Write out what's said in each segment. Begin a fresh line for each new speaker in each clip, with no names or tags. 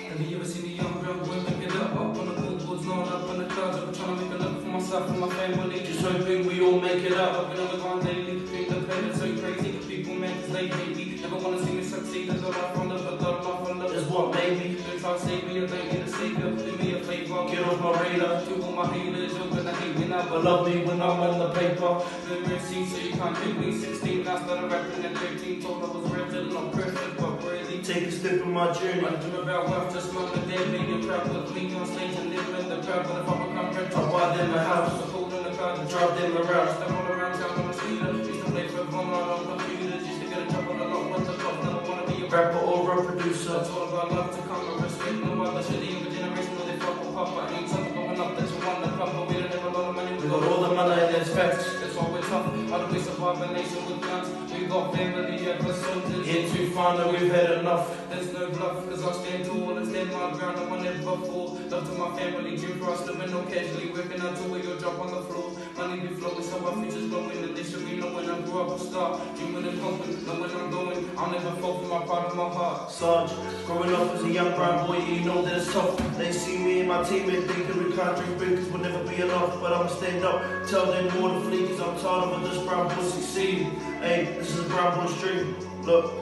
Have you ever seen a young brown boy make it up on the billboards, not up on the clouds? I've been trying to make a look for myself and my family. Just hoping we all make it up. I've been on the ground daily, think the pain is so crazy. People make cause they hate me. Never wanna see me succeed. That's all I found up, but all I found up is what made me. Don't try to save me, I don't need a savior. Do me a favor, get off my radar. To all my haters, you're gonna hate me now, but love me when I'm on the paper. No mercy, so you can't hit me. 16, I started rapping at 13. Told I was real, not perfect, but worthy.
Take a step in my journey.
I dream about wealth, just on the dead, being proud with me on stage and living in the crowd. But if I become rich, I'll buy them a house. I hold in the crowd and drive them around. Step all around town on a scooter. Used to play for fun on computers. Used to get a job on a lot, what's the cost? Never wanna be a
Rapper or a producer.
That's all about love to come and respect. No other shit, the younger generation know they fuck with papa. Ain't something going up that you want to come, but we don't have a lot of money.
We got all the money and it's facts.
That's why we're tough. How do we survive a nation with guns? We got family, yeah, but soldiers.
Ain't too far that we've had enough.
There's no bluff, cause I stand tall and stand my ground. I will never fall. Love to my family, dream for us, living no casually. Working out to where you'll drop on the floor. Money be flowing, so our future's growing. And they should be knowing I grew up a star. Dreaming and hoping, know where I'm going. I'll never fall for my part of my heart.
Sarge, growing up as a young brown boy, you know that it's tough. They see me and my teammate thinking we can't drink beer cause we'll never be enough. But I'ma stand up, tell them more to flee cause I'm tired of this brown boy succeeding. Hey, this is a brown boy's dream. Look.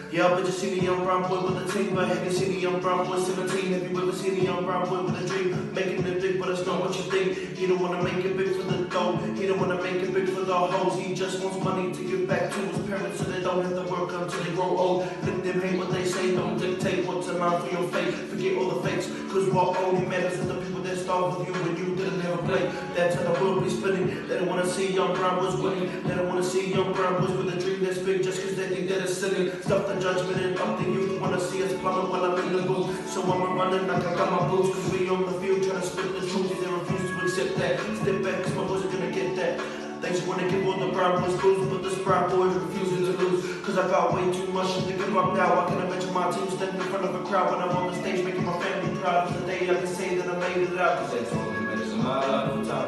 Yeah, but you seen a young brown boy with a team, but have you seen a young brown boy 17? Have you ever seen a young brown boy with a dream? Making it big, but it's not what you think. He don't wanna make it big for the dough. He don't wanna make it big for the hoes. He just wants money to give back to his parents so they don't have to work until they grow old. Let them hate what they say, don't dictate what's around for your fate. Forget all the fakes, cause what only matters is the people that starve with you when you didn't have a plate. That's how the world be spinning. They don't wanna see young brown boys winning. They don't wanna see young brown boys with a dream that's big just cause they think that it's silly. Stuff the judgment and up to you. Wanna see us plummet while I'm in the booth. So I'm running like I got my boots. Cause we on the field trying to spit the truth. They refuse to accept that. Step back cause my boys are gonna get that. They just wanna give all the brown boys booze, but this brown boy is refusing to lose. Cause I got way too much shit to give up now. I can imagine my team standing in front of a crowd when I'm on the stage making my family proud. Today I can say that I made it out. Cause that's all that matters in my life.